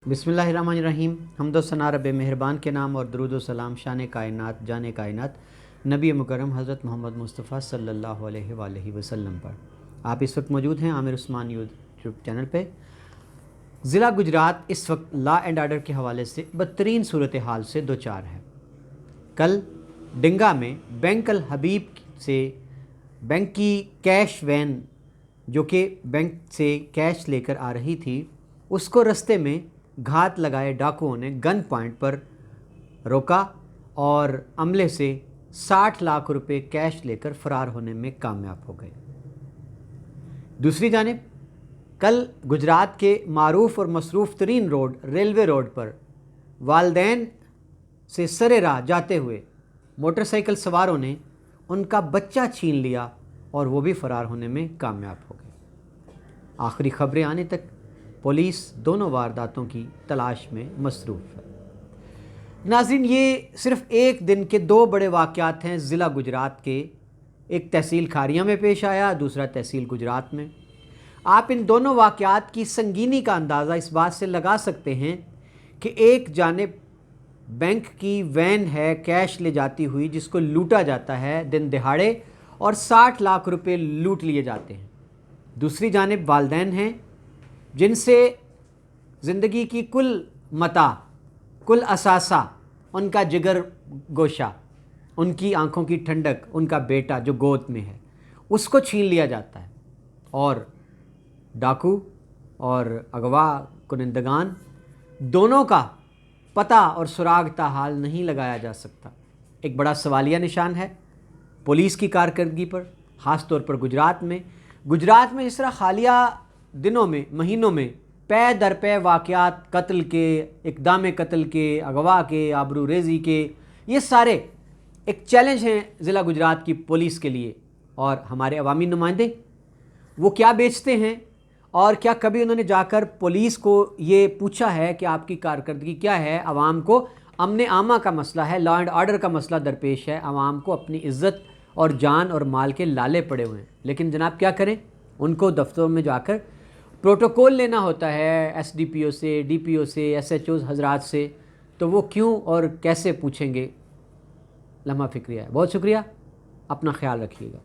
बिस्मिल्लाहिर्रहमानिर्रहीम। हम्द व सना रब मेहरबान के नाम और दरूद व सलाम शान कायनात जान कायनात नबी मुकर्रम हज़रत मोहम्मद मुस्तफ़ा सल्लल्लाहु अलैहि वसल्लम पर। आप इस वक्त मौजूद हैं आमिर उस्मान यूट्यूब चैनल पे। ज़िला गुजरात इस वक्त लॉ एंड आर्डर के हवाले से बदतरीन सूरत हाल से दो चार है। कल डिंगा में बैंक अल हबीब से बैंक की कैश वैन जो कि बैंक से कैश लेकर आ रही थी, उसको रस्ते में घात लगाए डाकुओं ने गन पॉइंट पर रोका और अमले से 60 लाख रुपए कैश लेकर फरार होने में कामयाब हो गए। दूसरी जानिब कल गुजरात के मारूफ और मसरूफ़ तरीन रोड रेलवे रोड पर वालदैन से सरे राह जाते हुए मोटरसाइकिल सवारों ने उनका बच्चा छीन लिया और वो भी फ़रार होने में कामयाब हो गए। आखिरी खबरें आने तक पुलिस दोनों वारदातों की तलाश में मसरूफ़ है। नाज़रीन, ये सिर्फ़ एक दिन के दो बड़े वाक़यात हैं ज़िला गुजरात के। एक तहसील खारिया में पेश आया, दूसरा तहसील गुजरात में। आप इन दोनों वाक़यात की संगीनी का अंदाज़ा इस बात से लगा सकते हैं कि एक जानिब बैंक की वैन है कैश ले जाती हुई जिसको लूटा जाता है दिन दिहाड़े और 60 लाख रुपए लूट लिए जाते हैं। दूसरी जानिब वालदैन हैं जिनसे ज़िंदगी की कुल मता, कुल असासा, उनका जिगर गोशा, उनकी आंखों की ठंडक, उनका बेटा जो गोद में है, उसको छीन लिया जाता है। और डाकू और अगवा कुनिंदगान दोनों का पता और सुराग ताहाल नहीं लगाया जा सकता। एक बड़ा सवालिया निशान है पुलिस की कारकर्दगी पर, ख़ास तौर पर गुजरात में जिस तरह हालिया दिनों में, महीनों में पै दर पै वाक़यात कत्ल के, इक़दाम कत्ल के, अगवा के, आबरू रेज़ी के, ये सारे एक चैलेंज हैं ज़िला गुजरात की पुलिस के लिए। और हमारे अवामी नुमाइंदे वो क्या बेचते हैं और क्या कभी उन्होंने जाकर पुलिस को ये पूछा है कि आपकी कारकर्दगी क्या है? आवाम को अमन आमा का मसला है, लॉ एंड ऑर्डर का मसला दरपेश है, आवाम को अपनी इज़्ज़त और जान और माल के लाले पड़े हुए हैं। लेकिन जनाब क्या करें, उनको दफ्तरों में जाकर प्रोटोकॉल लेना होता है SDPO से, DPO से, SHOs हजरात से, तो वो क्यों और कैसे पूछेंगे? लम्हा फ़िक्रिया है। बहुत शुक्रिया, अपना ख्याल रखिएगा।